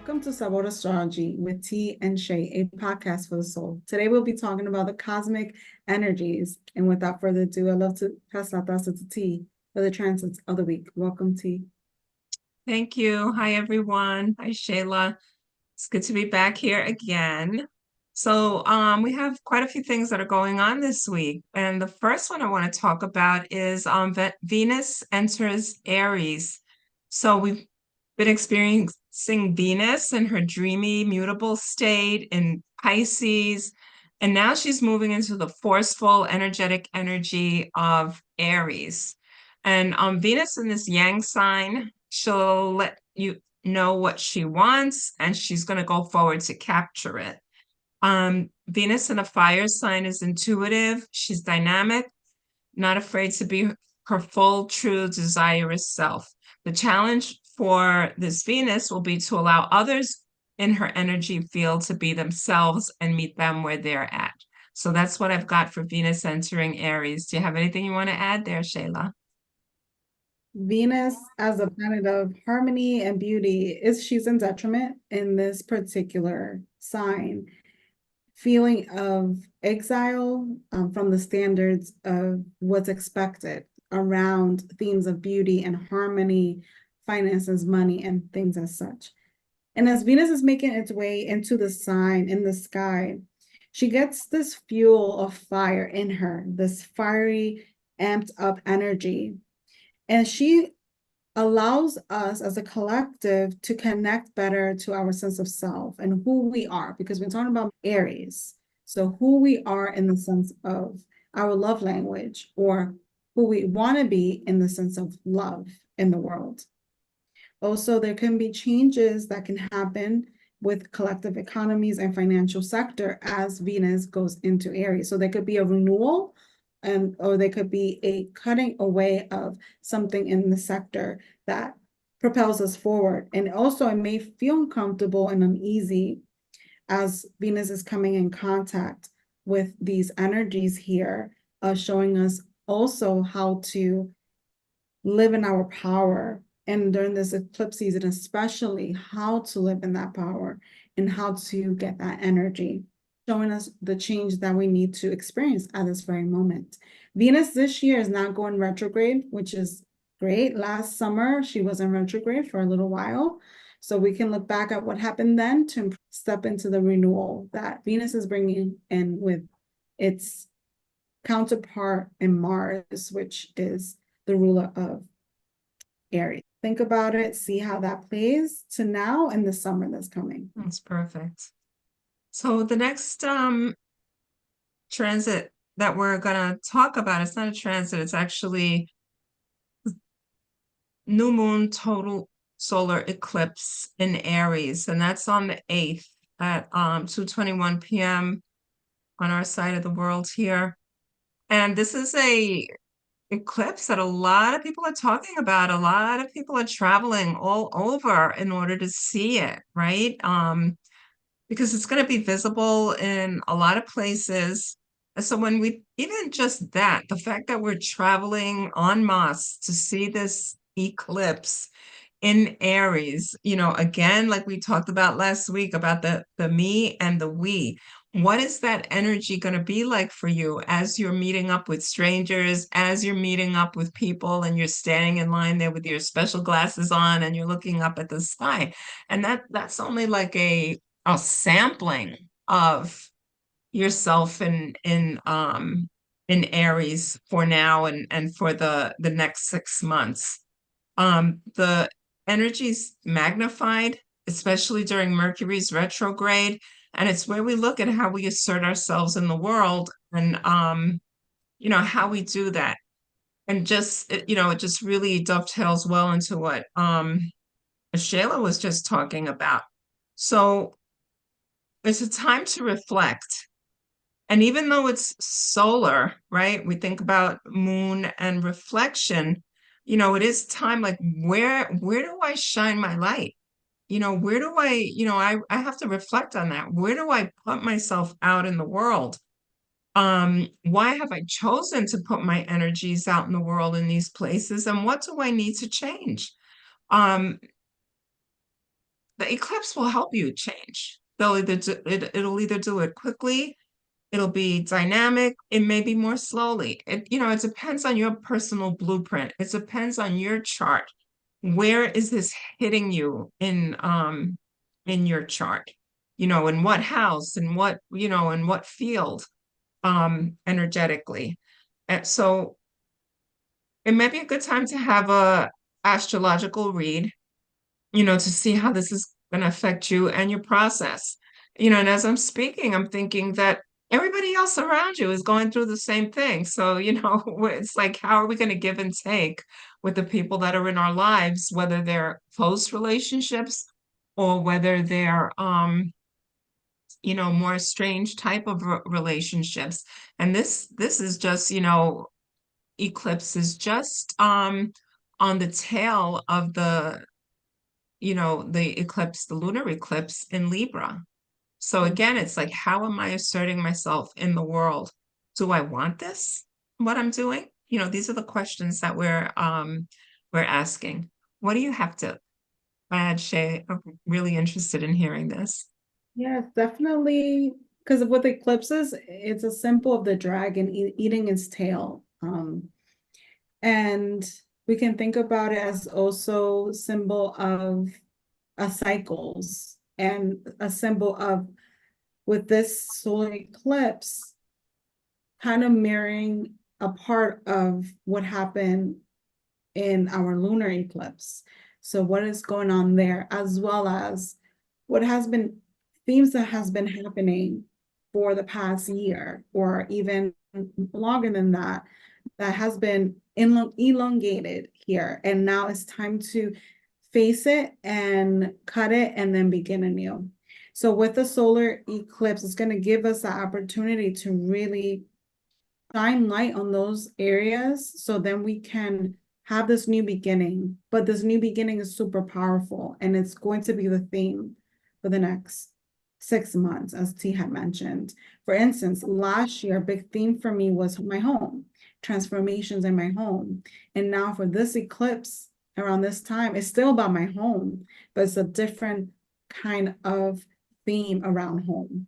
Welcome to Sabor Astrology with T and Shay, a podcast for the soul. Today we'll be talking about the cosmic energies. And without further ado, I'd love to pass la taza to T for the transits of the week. Welcome, T. Thank you. Hi, everyone. Hi, Shayla. It's good to be back here again. So, we have quite a few things that are going on this week. And the first one I want to talk about is Venus enters Aries. So we've been experiencing Venus in her dreamy, mutable state in Pisces. And now she's moving into the forceful, energetic energy of Aries. And Venus in this Yang sign, she'll let you know what she wants, and she's going to go forward to capture it. Venus in a fire sign is intuitive. She's dynamic, not afraid to be her full, true, desirous self. The challenge for this Venus will be to allow others in her energy field to be themselves and meet them where they're at. So that's what I've got for Venus entering Aries. Do you have anything you want to add there, Shayla? Venus as a planet of harmony and beauty she's in detriment in this particular sign. Feeling of exile from the standards of what's expected around themes of beauty and harmony, finances, money, and things as such. And as Venus is making its way into the sign in the sky, she gets this fuel of fire in her, this fiery, amped up energy. And she allows us as a collective to connect better to our sense of self and who we are, because we're talking about Aries. So who we are in the sense of our love language, or who we want to be in the sense of love in the world. Also, there can be changes that can happen with collective economies and financial sector as Venus goes into Aries. So there could be a renewal, or there could be a cutting away of something in the sector that propels us forward. And also it may feel uncomfortable and uneasy as Venus is coming in contact with these energies here, showing us also how to live in our power. And during this eclipse season, especially how to live in that power and how to get that energy, showing us the change that we need to experience at this very moment. Venus this year is not going retrograde, which is great. Last summer, she was in retrograde for a little while. So we can look back at what happened then to step into the renewal that Venus is bringing in with its counterpart in Mars, which is the ruler of Aries. Think about it, see how that plays to now and the summer that's coming. That's perfect. So the next transit that we're going to talk about, it's not a transit, it's actually new moon total solar eclipse in Aries, and that's on the 8th at 2:21 p.m. on our side of the world here. And this is a eclipse that a lot of people are talking about. A lot of people are traveling all over in order to see it, right? Because it's going to be visible in a lot of places. So when we, even just that, the fact that we're traveling en masse to see this eclipse in Aries, again, like we talked about last week about the me and the we. What is that energy going to be like for you as you're meeting up with strangers, as you're meeting up with people and you're standing in line there with your special glasses on and you're looking up at the sky? And that's only like a sampling of yourself in Aries for now and for the next 6 months. The energy's magnified, especially during Mercury's retrograde, and it's where we look at how we assert ourselves in the world and how we do that. And it just really dovetails well into what Shayla was just talking about. So it's a time to reflect. And even though it's solar, right? We think about moon and reflection, it is time like where do I shine my light? Where do I have to reflect on that. Where do I put myself out in the world? Why have I chosen to put my energies out in the world in these places? And what do I need to change? Um, the eclipse will help you change. They'll either it'll either do it quickly, it'll be dynamic, it may be more slowly. It depends on your personal blueprint. It depends on your chart. Where is this hitting you in your chart? In what house, in what field, energetically. And so it might be a good time to have a astrological read, to see how this is going to affect you and your process. And as I'm speaking, I'm thinking that everybody else around you is going through the same thing. So, it's like, how are we going to give and take with the people that are in our lives, whether they're close relationships or whether they're, more strange type of relationships. And this is just, eclipse is just on the tail of the eclipse, the lunar eclipse in Libra. So again, it's like, how am I asserting myself in the world? Do I want this? What I'm doing? These are the questions that we're asking. What do you have to add, Shay? I'm really interested in hearing this. Yes, definitely. Because with eclipses, it's a symbol of the dragon eating its tail. And we can think about it as also symbol of cycles and a symbol of, with this solar eclipse, kind of mirroring a part of what happened in our lunar eclipse. So what is going on there, as well as what has been themes that has been happening for the past year, or even longer than that, that has been elongated here. And now it's time to face it and cut it and then begin anew. So with the solar eclipse, it's going to give us the opportunity to really shine light on those areas, so then we can have this new beginning. But this new beginning is super powerful, and it's going to be the theme for the next 6 months, as T had mentioned. For instance, last year, a big theme for me was my home, transformations in my home. And now for this eclipse around this time, it's still about my home, but it's a different kind of theme around home.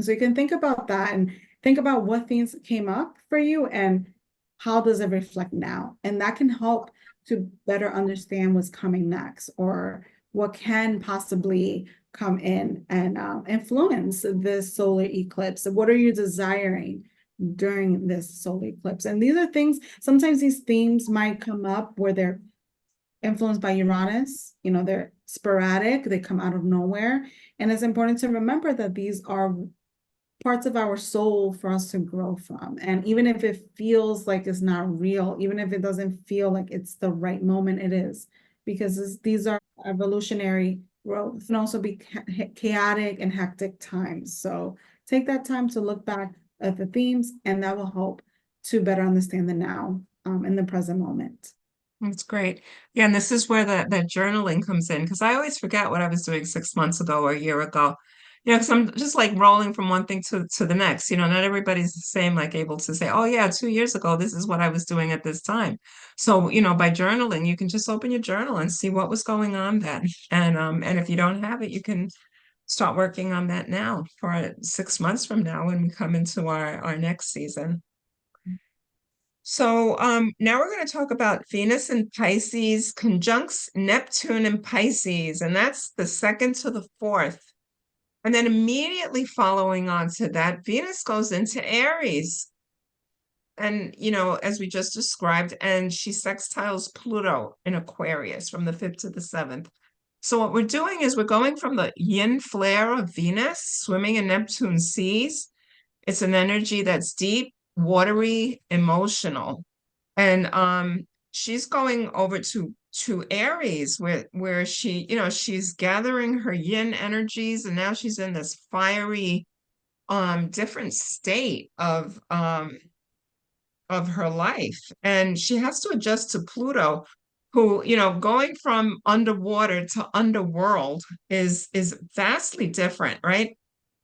So you can think about that and think about what things came up for you and how does it reflect now. And that can help to better understand what's coming next, or what can possibly come in and influence this solar eclipse. What are you desiring during this solar eclipse? And these are things, sometimes these themes might come up where they're influenced by Uranus. They're sporadic, they come out of nowhere. And it's important to remember that these are parts of our soul for us to grow from. And even if it feels like it's not real, even if it doesn't feel like it's the right moment, it is, because these are evolutionary growth. It can also be chaotic and hectic times. So take that time to look back at the themes, and that will help to better understand the now, in the present moment. That's great. Yeah, and this is where that journaling comes in, because I always forget what I was doing 6 months ago or a year ago. Because I'm just like rolling from one thing to the next. Not everybody's the same, like able to say, oh yeah, 2 years ago, this is what I was doing at this time. So, by journaling, you can just open your journal and see what was going on then. And if you don't have it, you can start working on that now for 6 months from now when we come into our next season. So now we're going to talk about Venus in Pisces conjuncts Neptune in Pisces, and that's the 2nd to the 4th. And then immediately following on to that, Venus goes into Aries. And, as we just described, and she sextiles Pluto in Aquarius from the 5th to the 7th. So what we're doing is we're going from the yin flare of Venus swimming in Neptune seas. It's an energy that's deep, watery, emotional. And she's going over to Aries, where she's gathering her yin energies, and now she's in this fiery different state of her life. And she has to adjust to Pluto, who, going from underwater to underworld is vastly different, right?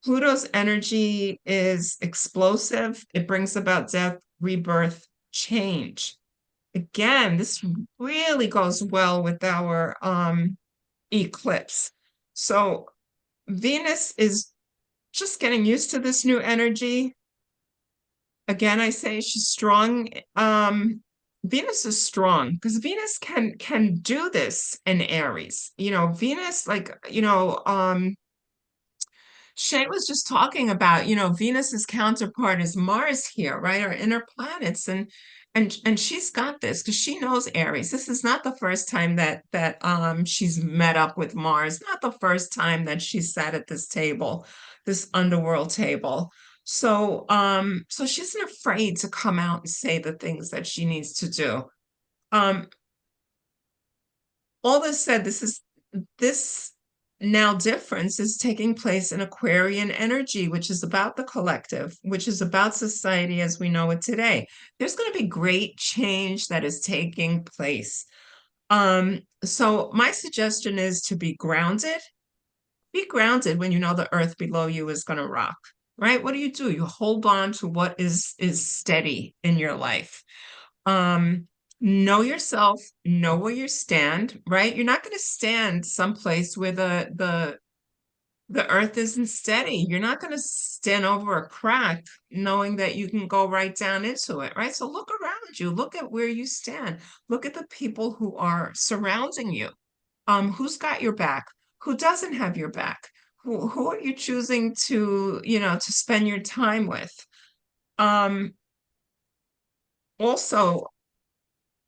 Pluto's energy is explosive. It brings about death, rebirth, change. Again, this really goes well with our eclipse. So Venus is just getting used to this new energy. Again, I say she's strong. Venus is strong because Venus can do this in Aries. Venus, Shay was just talking about, Venus's counterpart is Mars here, right? Our inner planets, and she's got this because she knows Aries. This is not the first time that she's met up with Mars, not the first time that she sat at this table, this underworld table. So she isn't afraid to come out and say the things that she needs to do. Um, all this said, this now difference is taking place in Aquarian energy, which is about the collective, which is about society as we know it today. There's going to be great change that is taking place. So my suggestion is to be grounded. Be grounded when you know the earth below you is going to rock, right? What do? You hold on to what is steady in your life. Um, know yourself, know where you stand, right? You're not going to stand someplace where the earth isn't steady. You're not going to stand over a crack knowing that you can go right down into it, right? So look around you, look at where you stand, look at the people who are surrounding you. Who's got your back? Who doesn't have your back? Who are you choosing to spend your time with? Um, Also,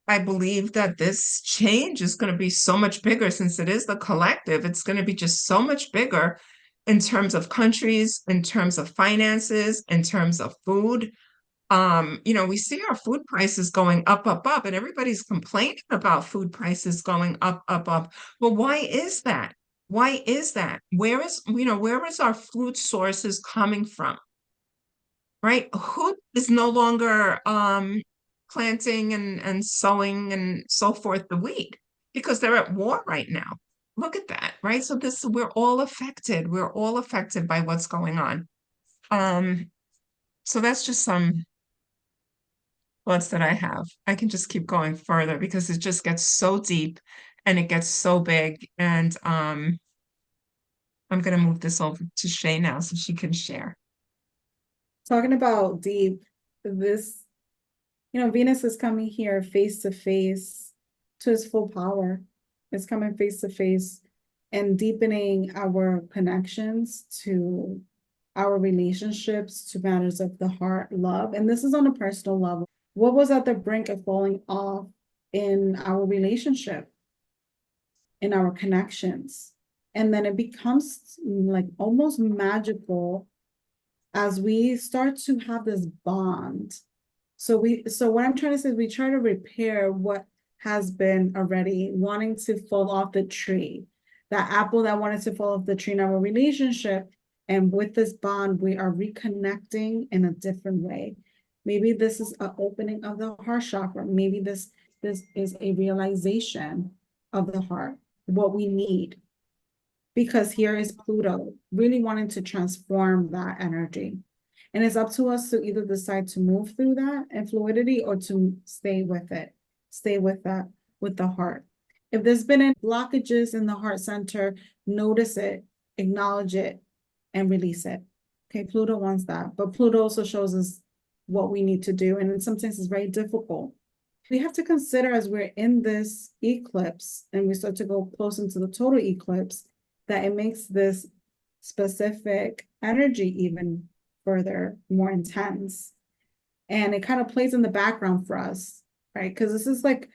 I believe that this change is going to be so much bigger since it is the collective. It's going to be just so much bigger in terms of countries, in terms of finances, in terms of food. We see our food prices going up, up, up, and everybody's complaining about food prices going up, up, up. Well, why is that? Why is that? Where is our food sources coming from? Right? Who is no longer planting and sowing and so forth the wheat because they're at war right now. Look at that, right? So we're all affected. We're all affected by what's going on. Um, so that's just some thoughts that I have. I can just keep going further because it just gets so deep and it gets so big. And I'm gonna move this over to Shay now so she can share. Talking about deep, this, Venus is coming here face to face to its full power. It's coming face to face and deepening our connections to our relationships, to matters of the heart, love. And this is on a personal level. What was at the brink of falling off in our relationship, in our connections? And then it becomes like almost magical as we start to have this bond. So what I'm trying to say is we try to repair what has been already wanting to fall off the tree, that apple that wanted to fall off the tree in our relationship. And with this bond, we are reconnecting in a different way. Maybe this is an opening of the heart chakra. Maybe this is a realization of the heart, what we need, because here is Pluto really wanting to transform that energy. And it's up to us to either decide to move through that and fluidity or to stay with it, stay with that, with the heart. If there's been any blockages in the heart center, notice it, acknowledge it, and release it. Okay, Pluto wants that. But Pluto also shows us what we need to do. And sometimes it's very difficult. We have to consider as we're in this eclipse and we start to go close into the total eclipse, that it makes this specific energy even further more intense. And it kind of plays in the background for us, right? Because this is like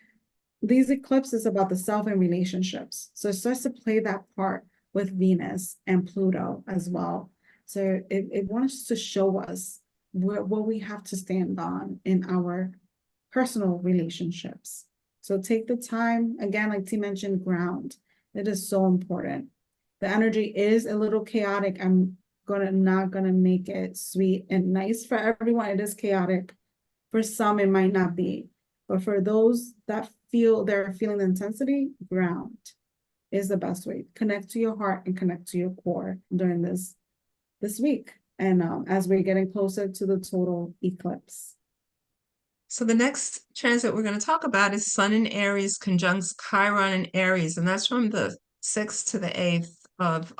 these eclipses about the self and relationships. So it starts to play that part with Venus and Pluto as well. So it wants to show us what we have to stand on in our personal relationships. So take the time, again, like T mentioned, ground. It is so important. The energy is a little chaotic. I'm not gonna make it sweet and nice for everyone. It is chaotic. For some, it might not be. But for those that feel they're feeling the intensity, ground is the best way. Connect to your heart and connect to your core during this week. And as we're getting closer to the total eclipse. So the next transit we're going to talk about is Sun in Aries conjuncts Chiron in Aries, and that's from the 6th to the 8th of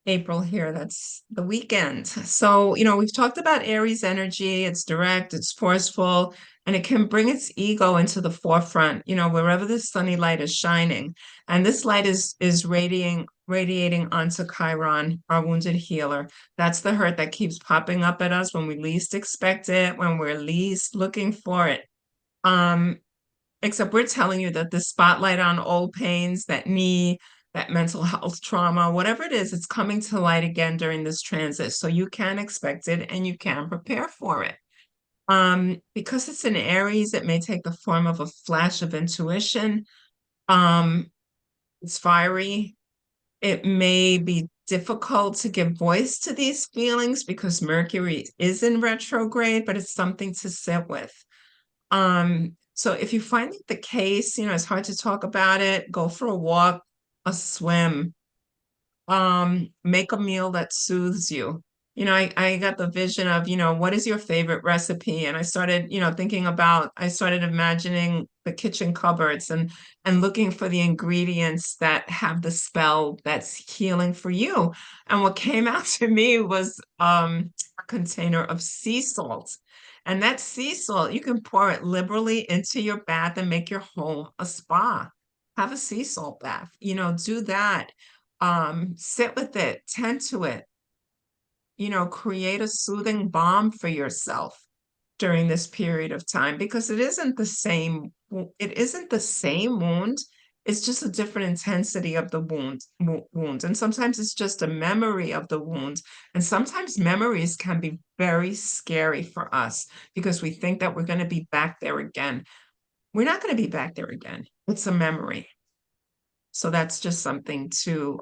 April here. That's the weekend. So, we've talked about Aries energy. It's direct, it's forceful, and it can bring its ego into the forefront, wherever the sunny light is shining. And this light is radiating onto Chiron, our wounded healer. That's the hurt that keeps popping up at us when we least expect it, when we're least looking for it. Um, Except we're telling you that the spotlight on old pains, that knee, that mental health trauma, whatever it is, it's coming to light again during this transit. So you can expect it and you can prepare for it. Because it's in Aries, it may take the form of a flash of intuition. It's fiery. It may be difficult to give voice to these feelings because Mercury is in retrograde, but it's something to sit with. So if you find it the case, it's hard to talk about it, go for a walk, a swim, make a meal that soothes you. I got the vision of, what is your favorite recipe? And I started, I started imagining the kitchen cupboards and looking for the ingredients that have the spell that's healing for you. And what came out to me was a container of sea salt. And that sea salt, you can pour it liberally into your bath and make your home a spa. Have a sea salt bath, do that. Sit with it, tend to it, create a soothing balm for yourself during this period of time because it isn't the same wound. It's just a different intensity of the wound. And sometimes it's just a memory of the wound. And sometimes memories can be very scary for us because we think that we're going to be back there again. We're not going to be back there again. It's a memory. So that's just something to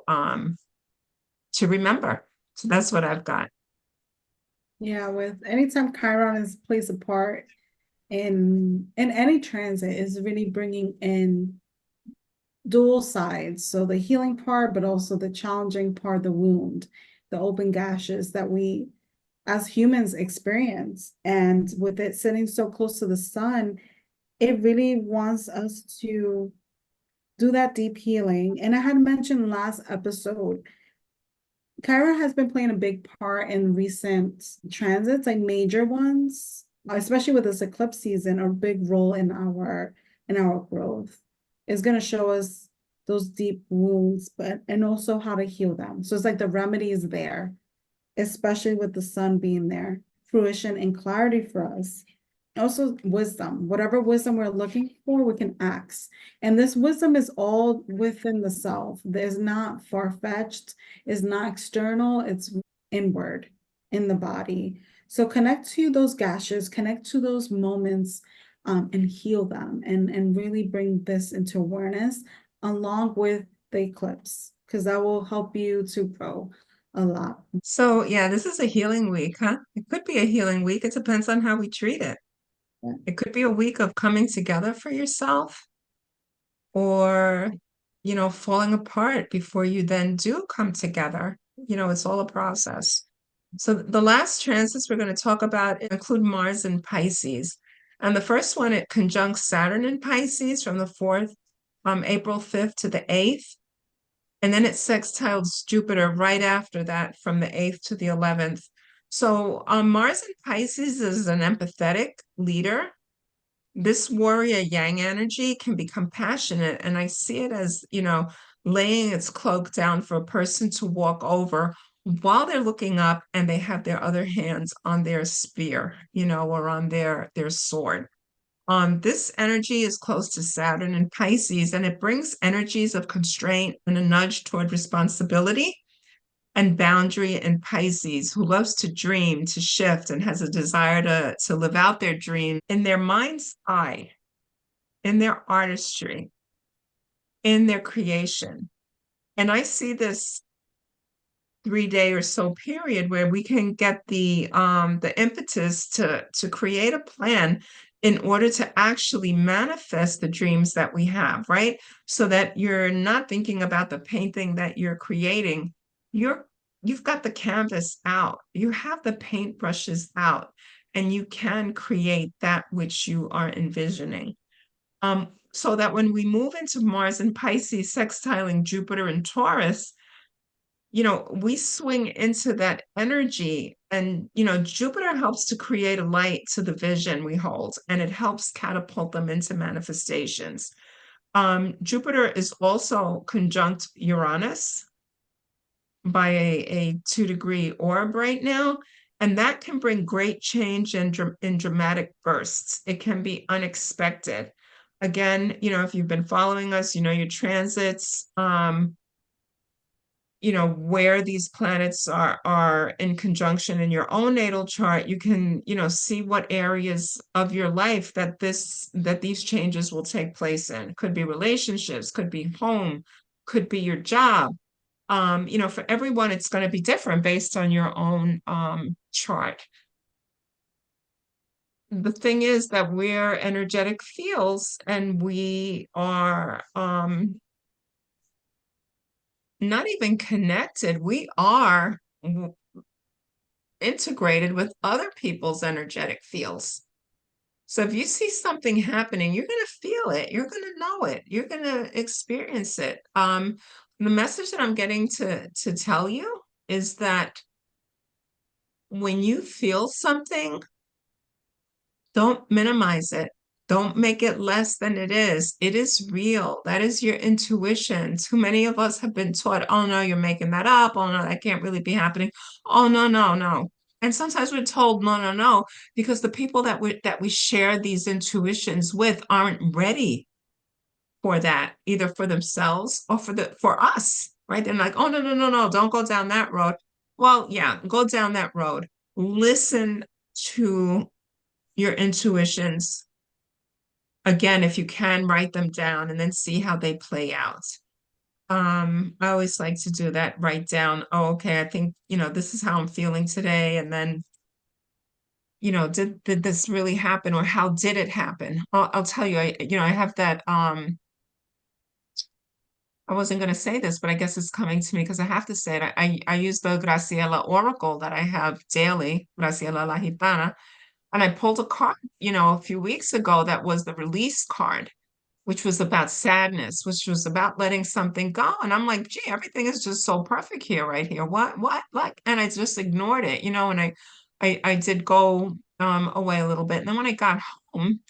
remember. So that's what I've got. Yeah, with anytime Chiron is plays a part in any transit is really bringing in dual sides. So the healing part, but also the challenging part, the wound, the open gashes that we as humans experience. And with it sitting so close to the sun, it really wants us to do that deep healing. And I had mentioned last episode, Chiron has been playing a big part in recent transits, like major ones, especially with this eclipse season, a big role in our growth. It's going to show us those deep wounds, but and also how to heal them. So it's like the remedy is there, especially with the sun being there, fruition and clarity for us. Also, wisdom, whatever wisdom we're looking for, we can ask. And this wisdom is all within the self. There's not far-fetched, it's not external, it's inward in the body. So connect to those gashes, connect to those moments, and heal them and really bring this into awareness along with the eclipse, because that will help you to grow a lot. So yeah, this is a healing week, huh? It could be a healing week. It depends on how we treat it. It could be a week of coming together for yourself or, falling apart before you then do come together. It's all a process. So the last transits we're going to talk about include Mars in Pisces. And the first one, it conjuncts Saturn in Pisces from the 4th, April 5th to the 8th. And then it sextiles Jupiter right after that from the 8th to the 11th. So Mars in Pisces is an empathetic leader. This warrior yang energy can be compassionate. And I see it as, laying its cloak down for a person to walk over while they're looking up and they have their other hands on their spear, or on their sword. This energy is close to Saturn and Pisces, and it brings energies of constraint and a nudge toward responsibility and boundary in Pisces, who loves to dream, to shift, and has a desire to live out their dream in their mind's eye, in their artistry, in their creation. And I see this 3-day or so period where we can get the impetus to create a plan in order to actually manifest the dreams that we have, right? So that you're not thinking about the painting that you're creating. You've got the canvas out, you have the paintbrushes out, and you can create that which you are envisioning. so that when we move into Mars and Pisces sextiling Jupiter and Taurus, we swing into that energy. And, Jupiter helps to create a light to the vision we hold, and it helps catapult them into manifestations. Jupiter is also conjunct Uranus by a 2-degree orb right now. And that can bring great change in dramatic bursts. It can be unexpected. Again, if you've been following us, your transits, where these planets are in conjunction in your own natal chart, you can, see what areas of your life that these changes will take place in. Could be relationships, could be home, could be your job. For everyone, it's going to be different based on your own chart. The thing is that we're energetic fields, and we are not even connected. We are integrated with other people's energetic fields. So if you see something happening, you're going to feel it. You're going to know it. You're going to experience it. The message that I'm getting to tell you is that when you feel something, don't minimize it. Don't make it less than it is. It is real. That is your intuition. Too many of us have been taught, oh no, you're making that up. Oh no, that can't really be happening. Oh no, no, no. And sometimes we're told no, no, no, because the people that we share these intuitions with aren't ready for that, either for themselves or for us, right? They're like, oh no, no, no, no, don't go down that road. Well, yeah, go down that road. Listen to your intuitions. Again, if you can, write them down and then see how they play out. I always like to do that, write down, oh, okay, I think, this is how I'm feeling today. And then, did this really happen, or how did it happen? I'll tell you, I have that, I wasn't going to say this, but I guess it's coming to me because I have to say it. I use the Graciela Oracle that I have daily, Graciela La Gitana, and I pulled a card, a few weeks ago that was the release card, which was about sadness, which was about letting something go. And I'm like, gee, everything is just so perfect here, right here. What, like, and I just ignored it, and I did go away a little bit. And then when I got home,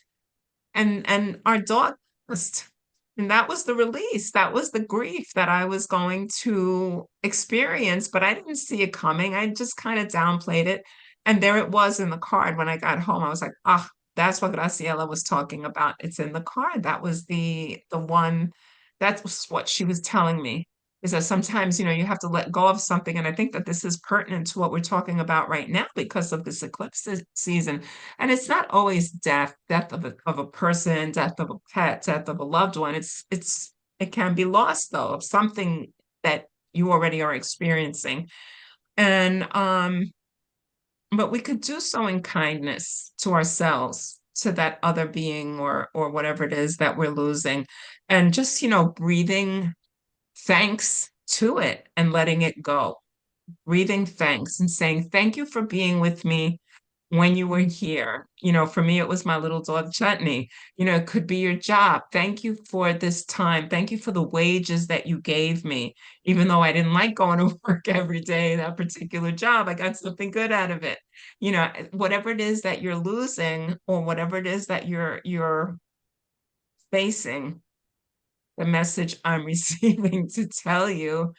and our dog passed, and that was the release. That was the grief that I was going to experience, but I didn't see it coming. I just kind of downplayed it. And there it was in the card when I got home. I was like, ah, that's what Graciela was talking about. It's in the card. That was the one, that was what she was telling me, is that sometimes, you have to let go of something. And I think that this is pertinent to what we're talking about right now because of this eclipse season. And it's not always death of a person, death of a pet, death of a loved one. It can be loss though of something that you already are experiencing. And but we could do so in kindness to ourselves, to that other being or whatever it is that we're losing. And just, breathing thanks to it and letting it go. Breathing thanks and saying, thank you for being with me when you were here. For me, it was my little dog Chutney. It could be your job. Thank you for this time. Thank you for the wages that you gave me. Even though I didn't like going to work every day, that particular job, I got something good out of it. Whatever it is that you're losing or whatever it is that you're facing, the message I'm receiving to tell you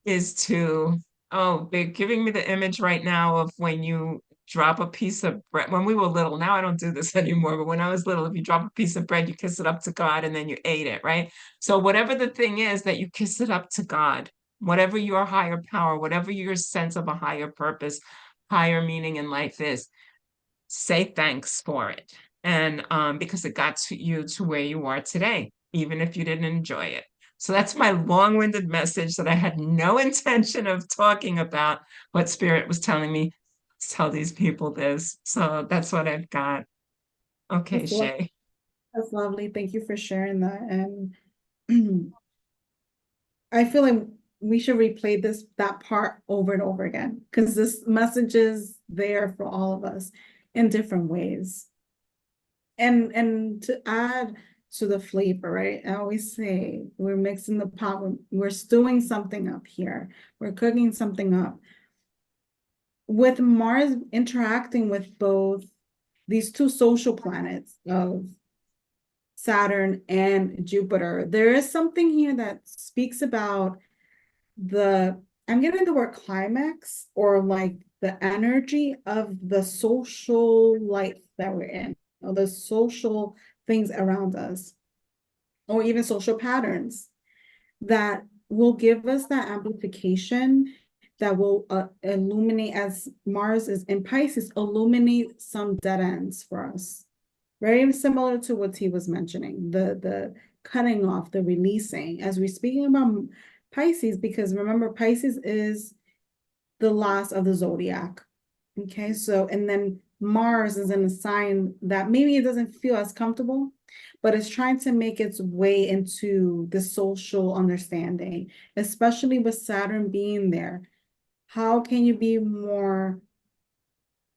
is to, oh, they're giving me the image right now of when you drop a piece of bread. When we were little, now I don't do this anymore, but when I was little, if you drop a piece of bread, you kiss it up to God and then you ate it, right? So whatever the thing is that you kiss it up to God, whatever your higher power, whatever your sense of a higher purpose, higher meaning in life is, say thanks for it. And because it got you to where you are today, even if you didn't enjoy it. So that's my long-winded message that I had no intention of talking about, what Spirit was telling me. Let's tell these people this. So that's what I've got. Okay, That's, lo- Shay. that's lovely. Thank you for sharing that. And I feel like we should replay that part over and over again because this message is there for all of us in different ways. And to add, to the flavor, right? I always say we're mixing the pot, we're stewing something up here, we're cooking something up. With Mars interacting with both these two social planets of Saturn and Jupiter, there is something here that speaks about I'm getting the word climax, or like the energy of the social life that we're in, or the social things around us, or even social patterns that will give us that amplification, that will illuminate, as Mars is in Pisces, illuminate some dead ends for us. Very similar to what he was mentioning, the cutting off, the releasing, as we're speaking about Pisces, because remember, Pisces is the last of the zodiac. Okay, so, and then Mars is in a sign that maybe it doesn't feel as comfortable, but it's trying to make its way into the social understanding, especially with Saturn being there. How can you be more,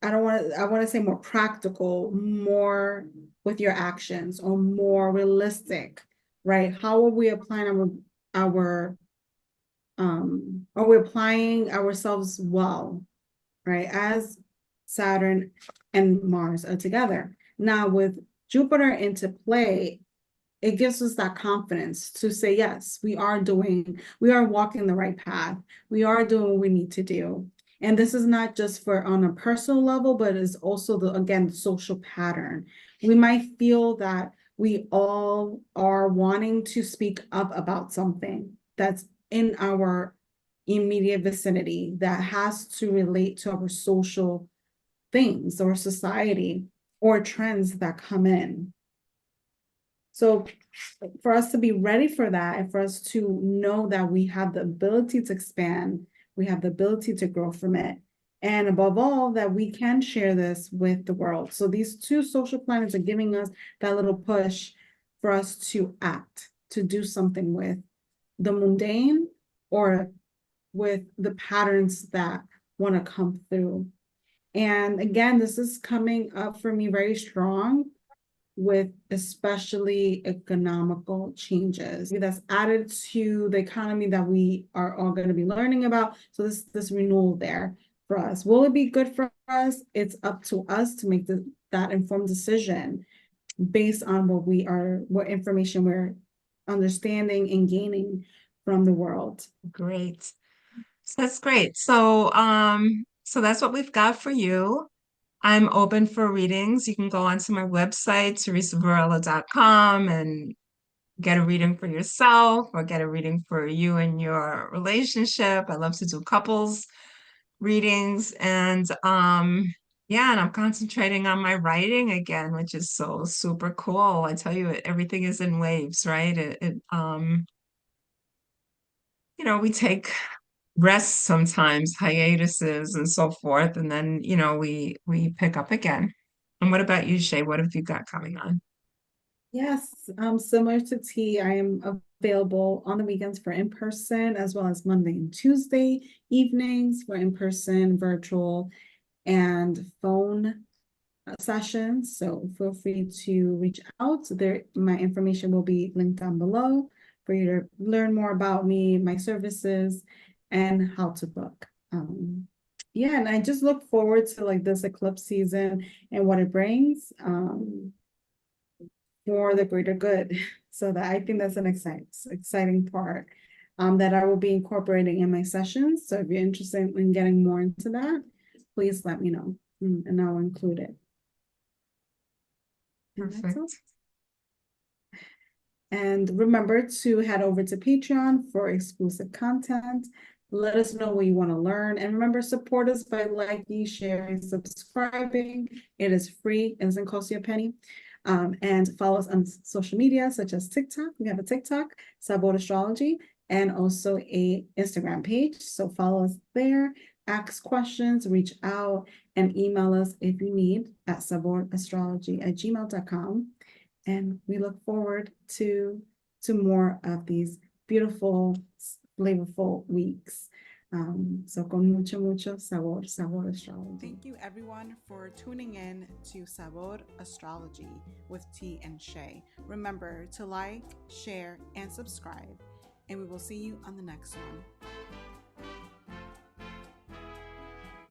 I want to say more practical, more with your actions, or more realistic, right? How are we applying our are we applying ourselves well, right? As Saturn and Mars are together. Now with Jupiter into play, it gives us that confidence to say, yes, we are walking the right path. We are doing what we need to do. And this is not just for on a personal level, but it's also again, the social pattern. We might feel that we all are wanting to speak up about something that's in our immediate vicinity that has to relate to our social things or society or trends that come in. So for us to be ready for that, and for us to know that we have the ability to expand, we have the ability to grow from it, and above all, that we can share this with the world. So these two social planets are giving us that little push for us to act, to do something with the mundane, or with the patterns that want to come through. And again, this is coming up for me very strong with especially economical changes that's added to the economy that we are all going to be learning about. So this renewal there for us. Will it be good for us? It's up to us to make that informed decision based on what information we're understanding and gaining from the world. Great. So that's great. So that's what we've got for you. I'm open for readings. You can go onto my website, teresavarela.com, and get a reading for yourself or get a reading for you and your relationship. I love to do couples readings, and yeah, and I'm concentrating on my writing again, which is so super cool. I tell you, everything is in waves, right? We take rests sometimes, hiatuses and so forth, and then, we pick up again. And what about you, Shay? What have you got coming on? Yes, similar to T, I am available on the weekends for in-person, as well as Monday and Tuesday evenings for in-person, virtual, and phone sessions. So feel free to reach out. My information will be linked down below for you to learn more about me, my services, and how to book. Yeah, and I just look forward to like this eclipse season and what it brings. For the greater good. So that I think that's an exciting part that I will be incorporating in my sessions. So if you're interested in getting more into that, please let me know, and I'll include it. And that's all. Perfect. And remember to head over to Patreon for exclusive content. Let us know what you want to learn. And remember, support us by liking, sharing, subscribing. It is free. It doesn't cost you a penny. And follow us on social media, such as TikTok. We have a TikTok, Sabor Astrology, and also a Instagram page. So follow us there, ask questions, reach out, and email us if you need at saborastrology@gmail.com. And we look forward to more of these beautiful, flavorful weeks. So con mucho, mucho sabor, Sabor Astrology. Thank you everyone for tuning in to Sabor Astrology with T and Shay. Remember to like, share, and subscribe, and we will see you on the next one.